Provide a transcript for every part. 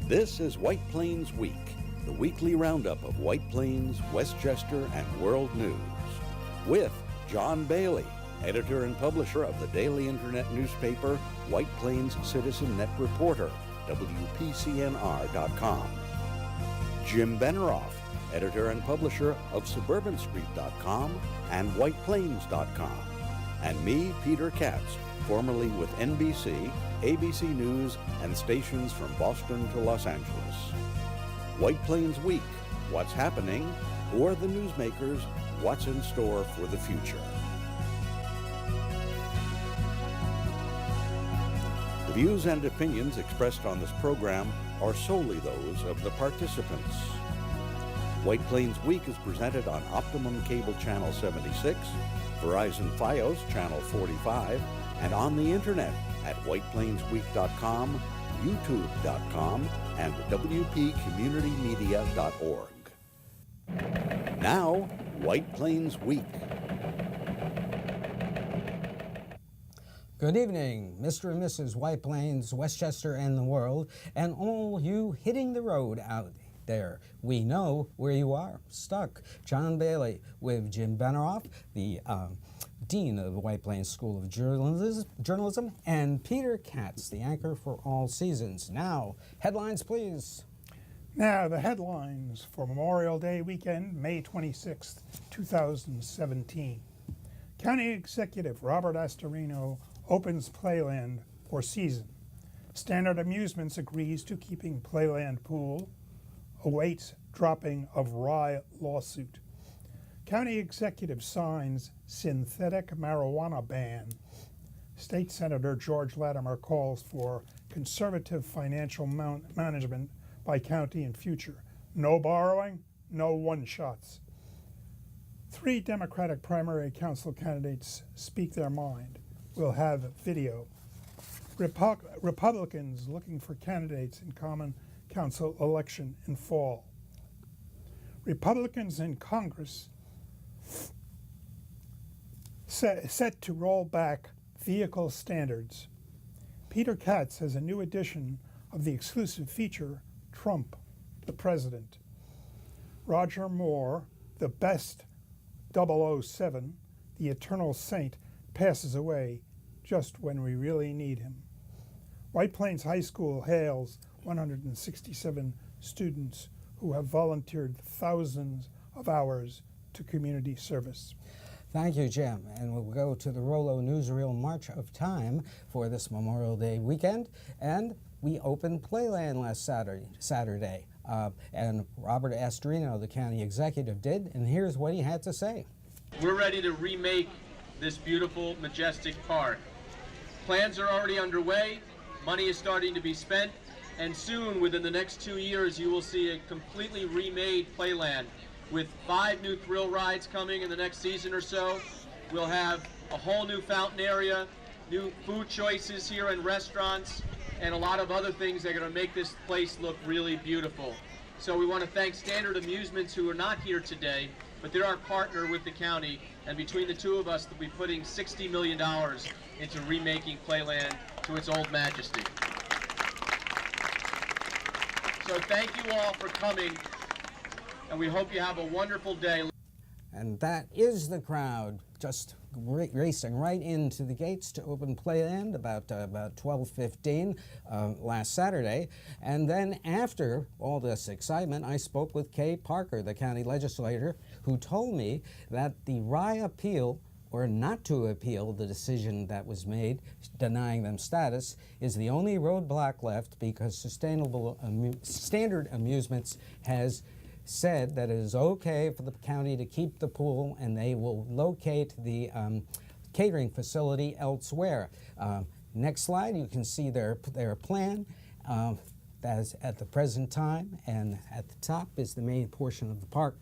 This is White Plains Week, the weekly roundup of White Plains, Westchester, and world news. With John Bailey, editor and publisher of the daily internet newspaper White Plains Citizen Net Reporter, WPCNR.com. Jim Benerofe, editor and publisher of SuburbanStreet.com and WhitePlains.com. And me, Peter Katz, formerly with NBC, ABC News, and stations from Boston to Los Angeles. White Plains Week, what's happening? Who are the newsmakers? What's in store for the future? The views and opinions expressed on this program are solely those of the participants. White Plains Week is presented on Optimum Cable Channel 76, Verizon Fios Channel 45, and on the internet at whiteplainsweek.com, youtube.com, and wpcommunitymedia.org. Now, White Plains Week. Good evening, Mr. and Mrs. White Plains, Westchester, and the world, and all you hitting the road out there. We know where you are, stuck. John Bailey with Jim Benerofe, the Dean of the White Plains School of Journalism, and Peter Katz, the anchor for all seasons. Now, headlines, please. Now, the headlines for Memorial Day weekend, May 26, 2017. County Executive Robert Astorino opens Playland for season. Standard Amusements agrees to keeping Playland pool. Awaits dropping of Rye lawsuit. County Executive signs synthetic marijuana ban. State Senator George Latimer calls for conservative financial management by county in future. No borrowing, no one-shots. 3 Democratic primary council candidates speak their mind. We'll have video. Republicans looking for candidates in common council election in fall. Republicans in Congress set to roll back vehicle standards. Peter Katz has a new edition of the exclusive feature, Trump, the President. Roger Moore, the best 007, the eternal saint, passes away just when we really need him. White Plains High School hails 167 students who have volunteered thousands of hours to community service. Thank you, Jim. And we'll go to the Rollo Newsreel March of Time for this Memorial Day weekend. And we opened Playland last Saturday. And Robert Astorino, the county executive, did. And here's what he had to say. We're ready to remake this beautiful, majestic park. Plans are already underway. Money is starting to be spent. And soon, within the next 2 years, you will see a completely remade Playland with 5 new thrill rides coming in the next season or so. We'll have a whole new fountain area, new food choices here in restaurants, and a lot of other things that are going to make this place look really beautiful. So we want to thank Standard Amusements, who are not here today, but they're our partner with the county, and between the two of us, they'll be putting $60 million into remaking Playland to its old majesty. So thank you all for coming, and we hope you have a wonderful day. And that is the crowd just racing right into the gates to open Playland about 12:15 last Saturday. And then after all this excitement, I spoke with Kay Parker, the county legislator, who told me that the Rye appeal, or not to appeal the decision that was made denying them status, is the only roadblock left because Standard Amusements has said that it is okay for the county to keep the pool and they will locate the catering facility elsewhere. Next slide, you can see their plan as at the present time, and at the top is the main portion of the park.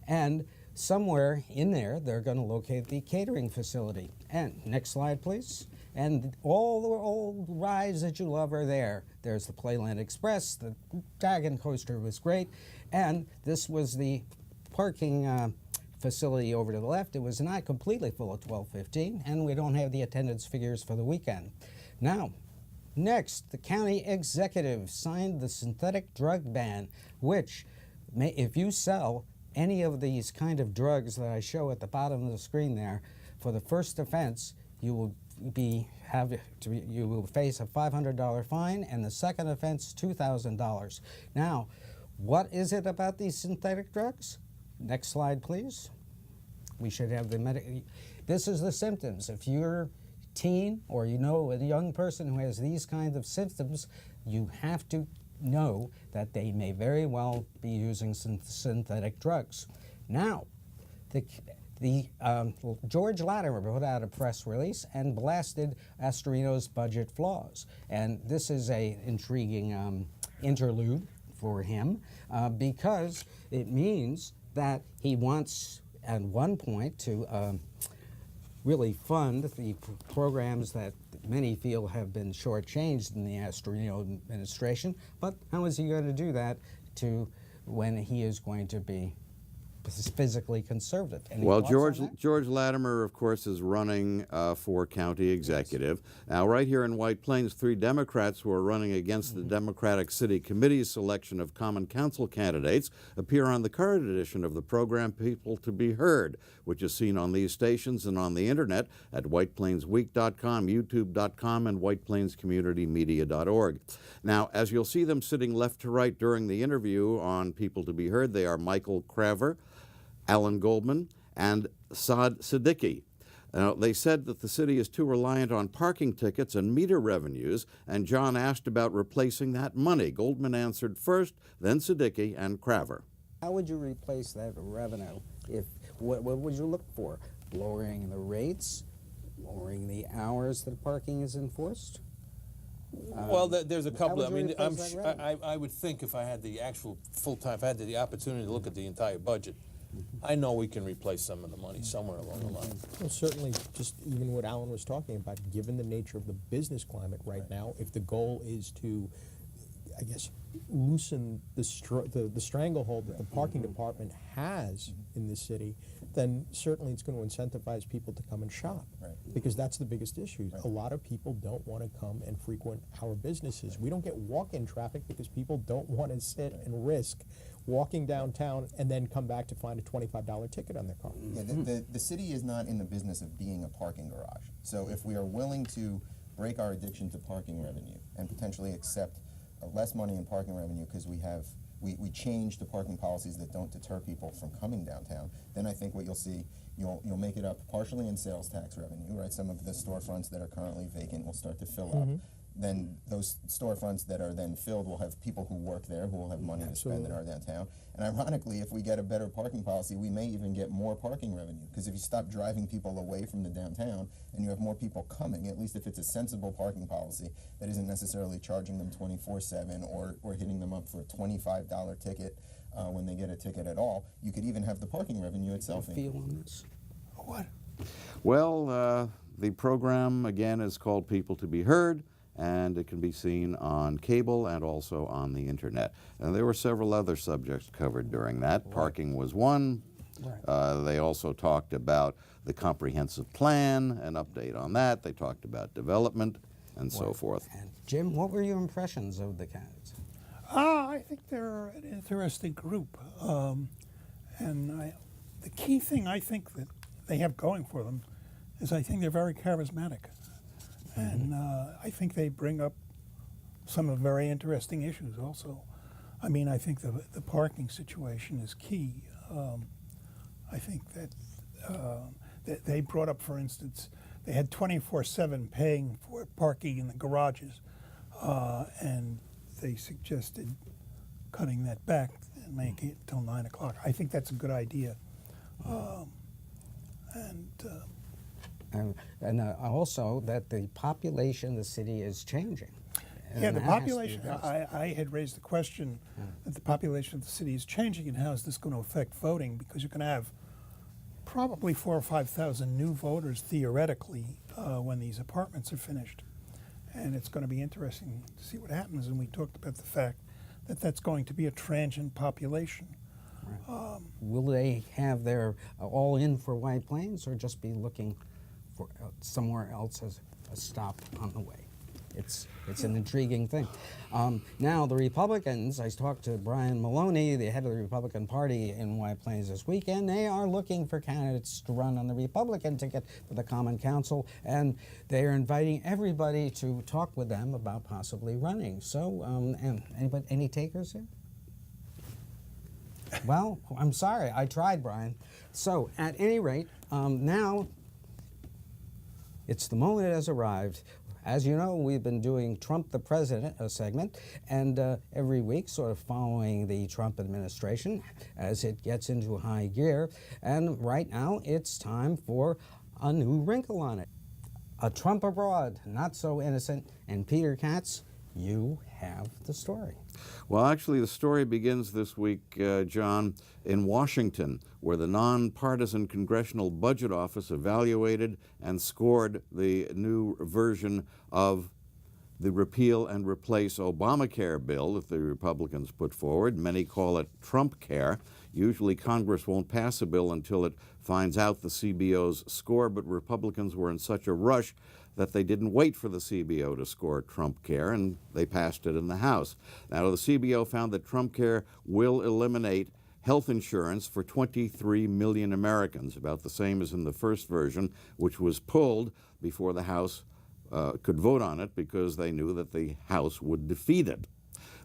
And somewhere in there, they're going to locate the catering facility. And next slide, please. And all the old rides that you love are there. There's the Playland Express. The Dragon Coaster was great. And this was the parking facility over to the left. It was not completely full at 12:15, and we don't have the attendance figures for the weekend. Now, Next, the county executive signed the synthetic drug ban, which, if you sell any of these kind of drugs that I show at the bottom of the screen there, for the first offense, you will face a $500 fine, and the second offense, $2,000. Now, what is it about these synthetic drugs? Next slide, please. We should have this is the symptoms. If you're teen or you know a young person who has these kinds of symptoms, you have to know that they may very well be using synthetic drugs. Now, George Latimer put out a press release and blasted Astorino's budget flaws. And this is an intriguing interlude for him because it means that he wants, at one point, to really fund the programs that many feel have been shortchanged in the Astorino administration. But how is he going to do that when he is going to be physically conservative? Well, George Latimer, of course, is running for county executive. Yes. Now, right here in White Plains, 3 Democrats who are running against the Democratic City Committee's selection of Common Council candidates appear on the current edition of the program People to Be Heard, which is seen on these stations and on the internet at whiteplainsweek.com, youtube.com, and whiteplainscommunitymedia.org. Now, as you'll see them sitting left to right during the interview on People to Be Heard, they are Michael Craver, Alan Goldman, and Saad Siddiqui. Now, they said that the city is too reliant on parking tickets and meter revenues, and John asked about replacing that money. Goldman answered first, then Siddiqui, and Craver. How would you replace that revenue? What would you look for? Lowering the rates? Lowering the hours that parking is enforced? Well, there's a couple. I mean, I would think if I had the actual full-time, if I had the opportunity to look at the entire budget, I know we can replace some of the money somewhere along the line. Well, certainly, just even what Alan was talking about, given the nature of the business climate right now, if the goal is to, I guess, loosen the stranglehold that the parking department has in this city, then certainly it's going to incentivize people to come and shop, because that's the biggest issue. A lot of people don't want to come and frequent our businesses. We don't get walk-in traffic because people don't want to sit and risk walking downtown and then come back to find a $25 ticket on their car. Yeah, the city is not in the business of being a parking garage. So if we are willing to break our addiction to parking revenue and potentially accept less money in parking revenue because we change the parking policies that don't deter people from coming downtown, then I think what you'll see, you'll make it up partially in sales tax revenue, right? Some of the storefronts that are currently vacant will start to fill up. Then those storefronts that are then filled will have people who work there who will have money to spend that are downtown. And ironically, if we get a better parking policy, we may even get more parking revenue, because if you stop driving people away from the downtown and you have more people coming, at least if it's a sensible parking policy that isn't necessarily charging them 24/7 or hitting them up for a $25 ticket when they get a ticket at all, you could even have the parking revenue itself. Feel on this? What? Well, the program, again, is called People to Be Heard, and it can be seen on cable and also on the internet. And there were several other subjects covered during that. Parking was one. They also talked about the comprehensive plan, an update on that. They talked about development and so forth. And Jim, what were your impressions of the Cats? I think they're an interesting group. And the key thing I think that they have going for them is I think they're very charismatic. And I think they bring up some of very interesting issues also. I mean, I think the parking situation is key. I think that they brought up, for instance, they had 24/7 paying for parking in the garages, and they suggested cutting that back and making it till 9 o'clock. I think that's a good idea. And also that the population of the city is changing. Yeah, the population, I had raised the question that the population of the city is changing, and how is this going to affect voting? Because you're going to have probably 4,000 or 5,000 new voters, theoretically, when these apartments are finished. And it's going to be interesting to see what happens. And we talked about the fact that that's going to be a transient population. Will they have their all in for White Plains, or just be looking for somewhere else as a stop on the way? it's an intriguing thing. Now, the Republicans, I talked to Brian Maloney, the head of the Republican Party in White Plains this weekend. They are looking for candidates to run on the Republican ticket for the Common Council, and they are inviting everybody to talk with them about possibly running. So, and any takers here? Well, I'm sorry, I tried, Brian. So, at any rate, now it's the moment has arrived. As you know, we've been doing Trump the President, a segment, and every week sort of following the Trump administration as it gets into high gear. And right now, it's time for a new wrinkle on it. A Trump abroad, not so innocent. And Peter Katz, you have the story. Well, actually, the story begins this week, John, in Washington, where the nonpartisan Congressional Budget Office evaluated and scored the new version of the repeal and replace Obamacare bill that the Republicans put forward. Many call it Trumpcare. Usually Congress won't pass a bill until it finds out the CBO's score, but Republicans were in such a rush that they didn't wait for the CBO to score Trumpcare, and they passed it in the House. Now, the CBO found that Trumpcare will eliminate health insurance for 23 million Americans, about the same as in the first version, which was pulled before the House could vote on it because they knew that the House would defeat it.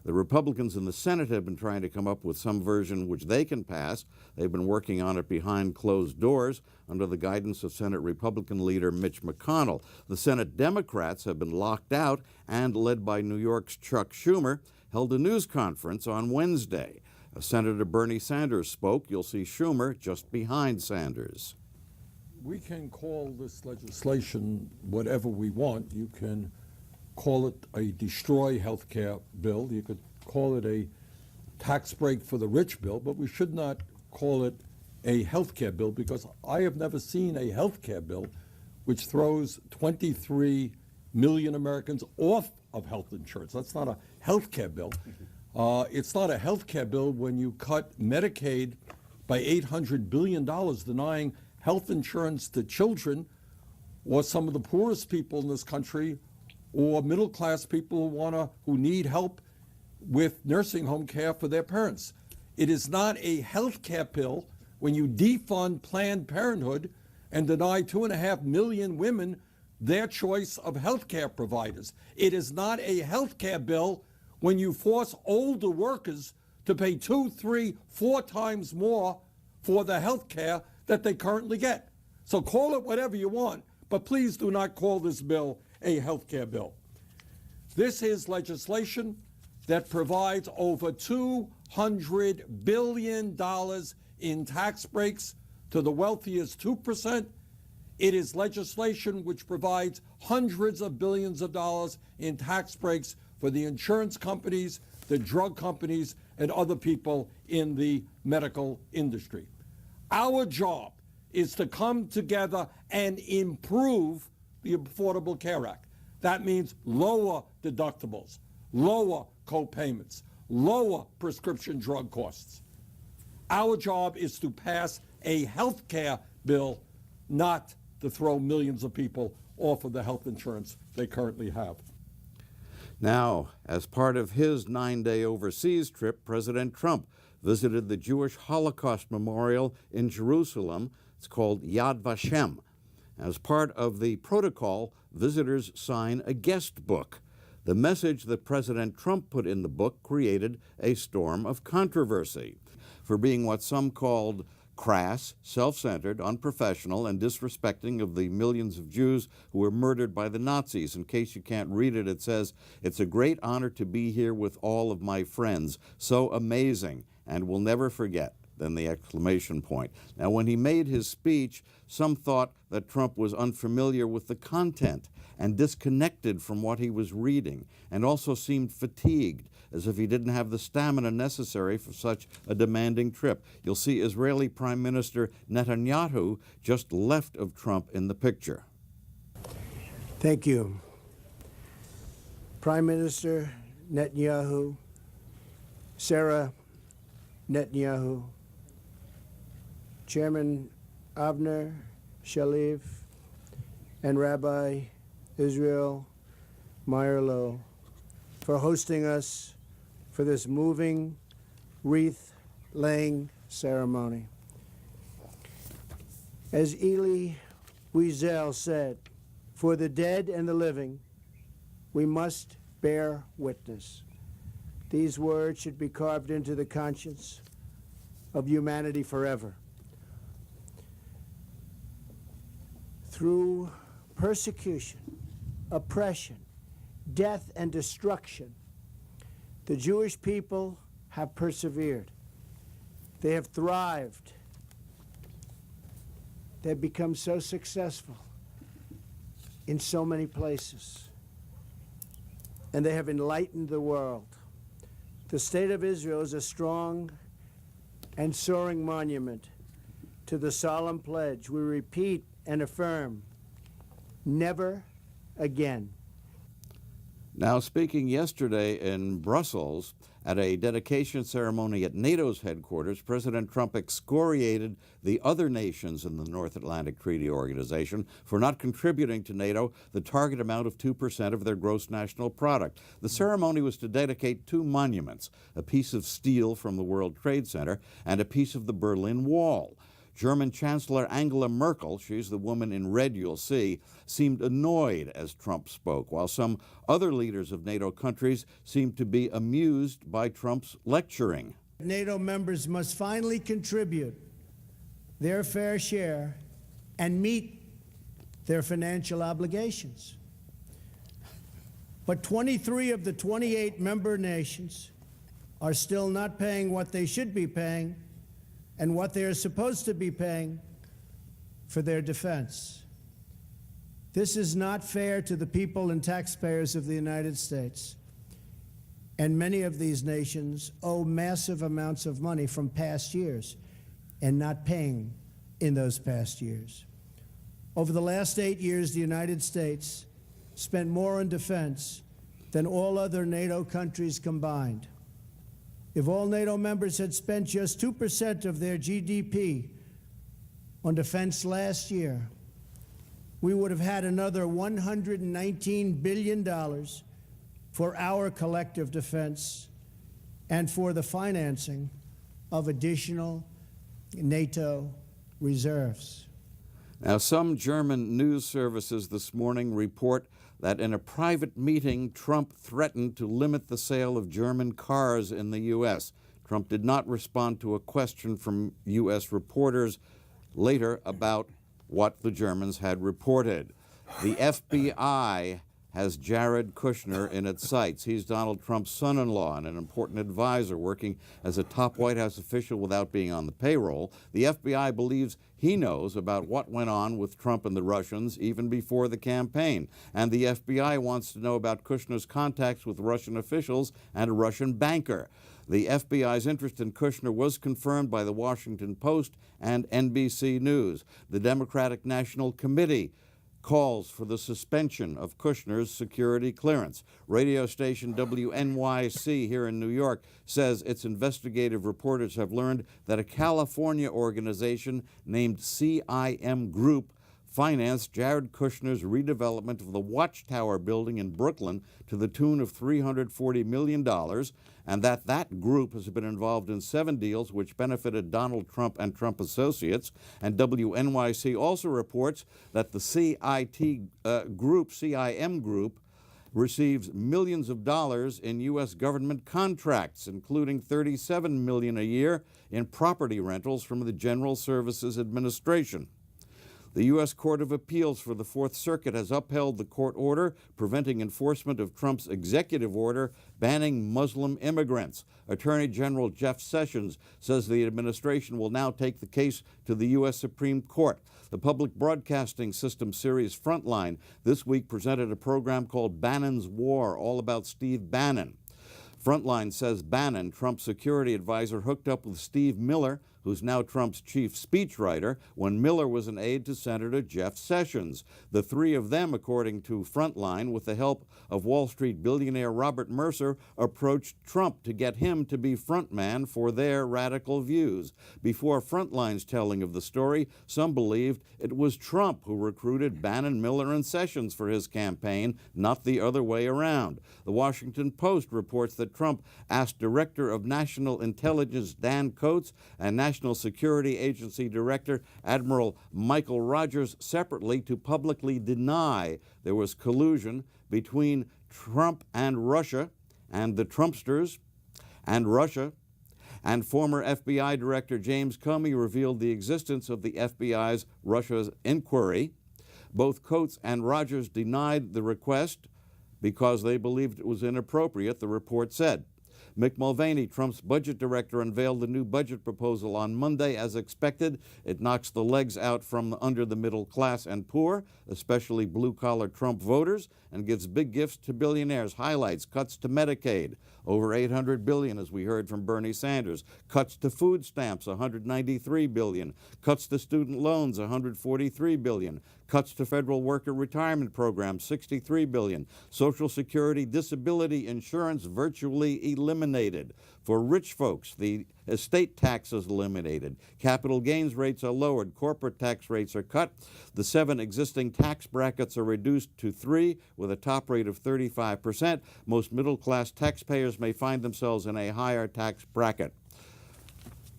The Republicans in the Senate have been trying to come up with some version which they can pass. They've been working on it behind closed doors under the guidance of Senate Republican leader Mitch McConnell. The Senate Democrats have been locked out and, led by New York's Chuck Schumer, held a news conference on Wednesday. Senator Bernie Sanders spoke. You'll see Schumer just behind Sanders. We can call this legislation whatever we want. You can call it a destroy health care bill. You could call it a tax break for the rich bill, but we should not call it a health care bill, because I have never seen a health care bill which throws 23 million Americans off of health insurance. That's not a health care bill. It's not a health care bill when you cut Medicaid by $800 billion, denying health insurance to children or some of the poorest people in this country, or middle-class people who need help with nursing home care for their parents. It is not a health care bill when you defund Planned Parenthood and deny 2.5 million women their choice of health care providers. It is not a health care bill when you force older workers to pay 2, 3, 4 times more for the health care that they currently get. So call it whatever you want, but please do not call this bill a health care bill. This is legislation that provides over $200 billion in tax breaks to the wealthiest 2%. It is legislation which provides hundreds of billions of dollars in tax breaks for the insurance companies, the drug companies, and other people in the medical industry. Our job is to come together and improve the Affordable Care Act. That means lower deductibles, lower co-payments, lower prescription drug costs. Our job is to pass a health care bill, not to throw millions of people off of the health insurance they currently have. Now, as part of his 9-day overseas trip, President Trump visited the Jewish Holocaust Memorial in Jerusalem. It's called Yad Vashem. As part of the protocol, visitors sign a guest book. The message that President Trump put in the book created a storm of controversy for being what some called crass, self-centered, unprofessional, and disrespecting of the millions of Jews who were murdered by the Nazis. In case you can't read it, it says, "It's a great honor to be here with all of my friends. So amazing, and we'll never forget." Then the exclamation point. Now, when he made his speech, some thought that Trump was unfamiliar with the content and disconnected from what he was reading, and also seemed fatigued, as if he didn't have the stamina necessary for such a demanding trip. You'll see Israeli Prime Minister Netanyahu just left of Trump in the picture. Thank you. Prime Minister Netanyahu, Sarah Netanyahu, Chairman Avner Shalev, and Rabbi Israel Meyerlo, for hosting us for this moving wreath-laying ceremony. As Elie Wiesel said, for the dead and the living, we must bear witness. These words should be carved into the conscience of humanity forever. Through persecution, oppression, death, and destruction, the Jewish people have persevered. They have thrived. They've become so successful in so many places. And they have enlightened the world. The State of Israel is a strong and soaring monument to the solemn pledge we repeat and affirm, never again. Now, speaking yesterday in Brussels at a dedication ceremony at NATO's headquarters, President Trump excoriated the other nations in the North Atlantic Treaty Organization for not contributing to NATO the target amount of 2% of their gross national product. The ceremony was to dedicate two monuments, a piece of steel from the World Trade Center and a piece of the Berlin Wall. German Chancellor Angela Merkel, she's the woman in red you'll see, seemed annoyed as Trump spoke, while some other leaders of NATO countries seemed to be amused by Trump's lecturing. NATO members must finally contribute their fair share and meet their financial obligations. But 23 of the 28 member nations are still not paying what they should be paying and what they are supposed to be paying for their defense. This is not fair to the people and taxpayers of the United States. And many of these nations owe massive amounts of money from past years and not paying in those past years. Over the last 8 years, the United States spent more on defense than all other NATO countries combined. If all NATO members had spent just 2% of their GDP on defense last year, we would have had another $119 billion for our collective defense and for the financing of additional NATO reserves. Now, some German news services this morning report that in a private meeting, Trump threatened to limit the sale of German cars in the U.S. Trump did not respond to a question from U.S. reporters later about what the Germans had reported. The FBI has Jared Kushner in its sights. He's Donald Trump's son-in-law and an important advisor working as a top White House official without being on the payroll. The FBI believes he knows about what went on with Trump and the Russians even before the campaign. And the FBI wants to know about Kushner's contacts with Russian officials and a Russian banker. The FBI's interest in Kushner was confirmed by the Washington Post and NBC News. The Democratic National Committee calls for the suspension of Kushner's security clearance. Radio station WNYC here in New York says its investigative reporters have learned that a California organization named CIM Group financed Jared Kushner's redevelopment of the Watchtower building in Brooklyn to the tune of $340 million, and that group has been involved in 7 deals which benefited Donald Trump and Trump associates. And WNYC also reports that the CIM Group receives millions of dollars in U.S. government contracts, including $37 million a year in property rentals from the General Services Administration. The U.S. Court of Appeals for the Fourth Circuit has upheld the court order preventing enforcement of Trump's executive order banning Muslim immigrants. Attorney General Jeff Sessions says the administration will now take the case to the U.S. Supreme Court. The public broadcasting system series Frontline this week presented a program called Bannon's War, all about Steve Bannon. Frontline says Bannon, Trump's security advisor, hooked up with Steve Miller, who's now Trump's chief speechwriter, when Miller was an aide to Senator Jeff Sessions. The three of them, according to Frontline, with the help of Wall Street billionaire Robert Mercer, approached Trump to get him to be frontman for their radical views. Before Frontline's telling of the story, some believed it was Trump who recruited Bannon, Miller, and Sessions for his campaign, not the other way around. The Washington Post reports that Trump asked Director of National Intelligence Dan Coats and National Security Agency Director Admiral Michael Rogers separately to publicly deny there was collusion between Trump and Russia and the Trumpsters and Russia. And former FBI Director James Comey revealed the existence of the FBI's Russia inquiry. Both Coats and Rogers denied the request because they believed it was inappropriate, the report said. Mick Mulvaney, Trump's budget director, unveiled the new budget proposal on Monday. As expected, it knocks the legs out from under the middle class and poor, especially blue-collar Trump voters, and gives big gifts to billionaires. Highlights cuts to Medicaid, over $800 billion, as we heard from Bernie Sanders. Cuts to food stamps, $193 billion. Cuts to student loans, $143 billion. Cuts to federal worker retirement programs, $63 billion. Social Security disability insurance virtually eliminated. For rich folks, the estate tax is eliminated. Capital gains rates are lowered. Corporate tax rates are cut. The 7 existing tax brackets are reduced to 3, with a top rate of 35%. Most middle-class taxpayers may find themselves in a higher tax bracket.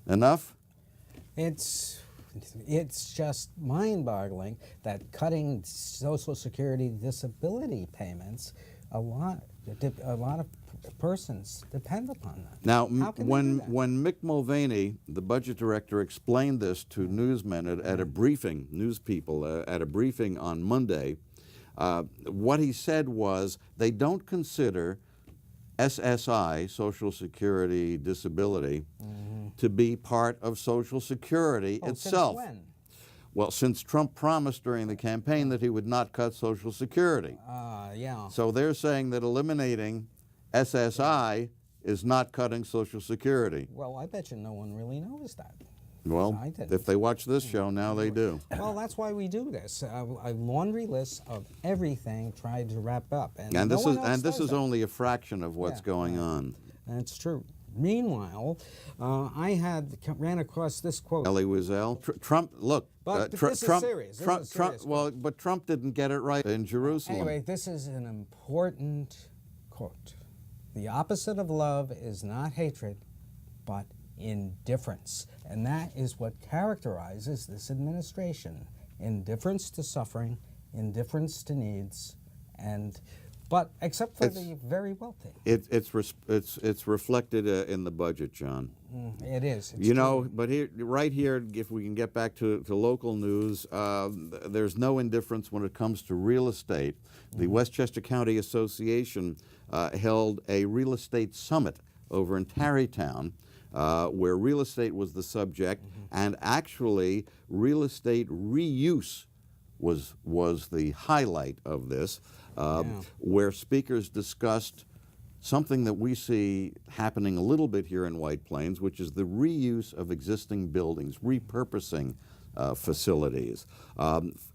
Enough? It's just mind-boggling that cutting Social Security disability payments, a lot of persons depend upon that. Now, How can they when do that? Mick Mulvaney, the budget director, explained this to newsmen at a briefing, news people at a briefing on Monday, what he said was they don't consider SSI, Social Security Disability, to be part of Social Security itself. Since when? Well, since Trump promised during the campaign that he would not cut Social Security. Yeah. So they're saying that eliminating SSI is not cutting Social Security. Well, I bet you no one really knows that. Well, I didn't. if they watch this show, now they do. Well, that's why we do this. A laundry list of everything tried to wrap up. And no this one is else does that. only a fraction of what's Yeah, going on. That's true. Meanwhile, I ran across this quote. Elie Wiesel, Trump. Look, But this is serious. This is a serious quote. Well, but Trump didn't get it right in Jerusalem. Anyway, this is an important quote. The opposite of love is not hatred, but indifference. And that is what characterizes this administration. Indifference to suffering, indifference to needs, but except for the very wealthy. It's reflected in the budget, John. It is. It's You know, true. but right here, if we can get back to local news, there's no indifference when it comes to real estate. The Westchester County Association held a real estate summit over in Tarrytown, where real estate was the subject, and actually real estate reuse was the highlight of this, where speakers discussed something that we see happening a little bit here in White Plains, which is the reuse of existing buildings, repurposing facilities.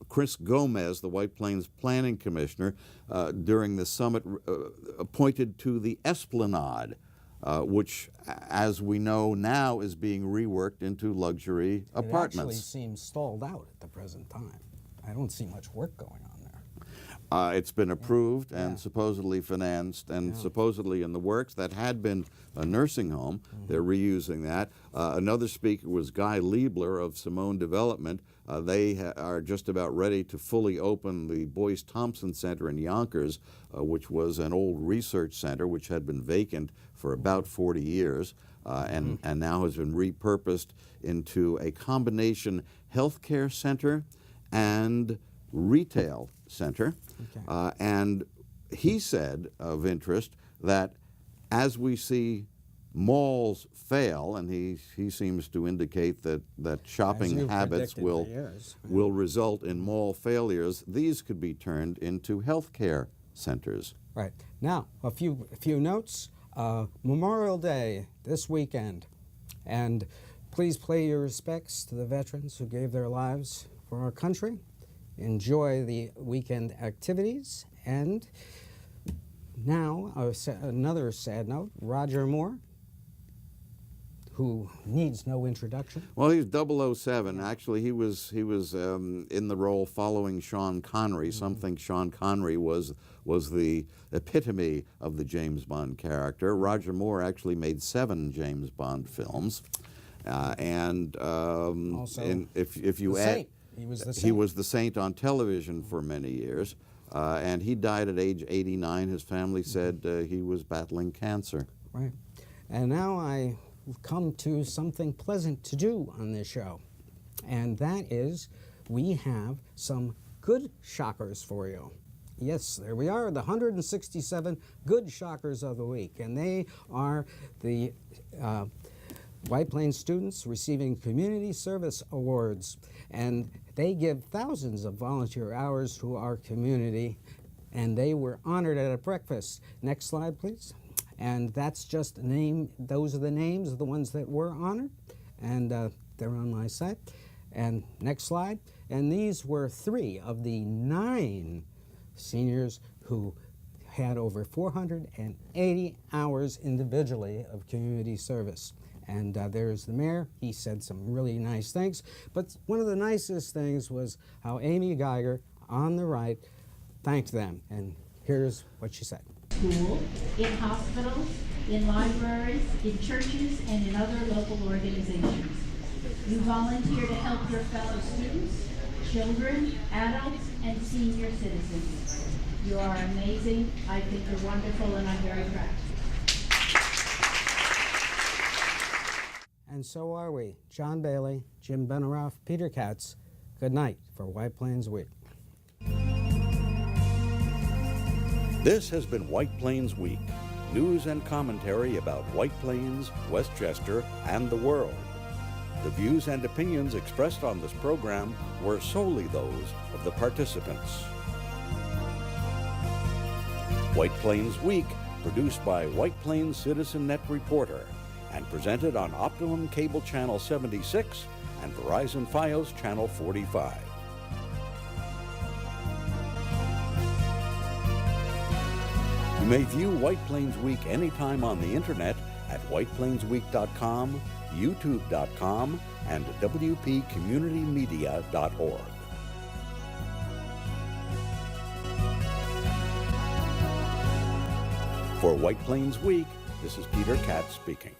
Chris Gomez, the White Plains Planning Commissioner, during the summit pointed to the Esplanade, which, as we know now, is being reworked into luxury apartments. It actually seems stalled out at the present time. I don't see much work going on there. It's been approved and supposedly financed and supposedly in the works. That had been a nursing home. They're reusing that. Another speaker was Guy Liebler of Simone Development. They are just about ready to fully open the Boyce Thompson Center in Yonkers, which was an old research center which had been vacant for about 40 years and now has been repurposed into a combination healthcare center and retail center. Okay. And he said of interest that as we see malls fail, and he seems to indicate that shopping habits will result in mall failures, these could be turned into healthcare centers. Right. Now, a few notes. Memorial Day this weekend, and Please pay your respects to the veterans who gave their lives for our country. Enjoy the weekend activities. And now, another sad note, Roger Moore, who needs no introduction. Well, he's 007. Actually, he was in the role following Sean Connery. Some think Sean Connery was the epitome of the James Bond character. Roger Moore actually made 7 James Bond films, Also, if you the add, Saint. He was the Saint. He was the Saint on television for many years, and he died at age 89. His family said he was battling cancer. Right. And now I've come to something pleasant to do on this show, and that is we have some good shockers for you. Yes, there we are, the 167 good shockers of the week, and they are the White Plains students receiving community service awards, and they give thousands of volunteer hours to our community, and they were honored at a breakfast. Next slide, please. And that's just a name, those are the names of the ones that were honored, and they're on my site. And next slide. And these were 3 of the 9 seniors who had over 480 hours individually of community service. And there's the mayor. He said some really nice things. But one of the nicest things was how Amy Geiger, on the right, thanked them. And here's what she said. School, in hospitals, in libraries, in churches, and in other local organizations. You volunteer to help your fellow students, children, adults, and senior citizens. You are amazing. I think you're wonderful, and I'm very proud. And so are we. John Bailey, Jim Benerofe, Peter Katz. Good night for White Plains Week. This has been White Plains Week, news and commentary about White Plains, Westchester, and the world. The views and opinions expressed on this program were solely those of the participants. White Plains Week, produced by White Plains Citizen Net Reporter, and presented on Optimum Cable Channel 76 and Verizon Fios Channel 45. You may view White Plains Week anytime on the internet at whiteplainsweek.com, youtube.com, and wpcommunitymedia.org. For White Plains Week, this is Peter Katz speaking.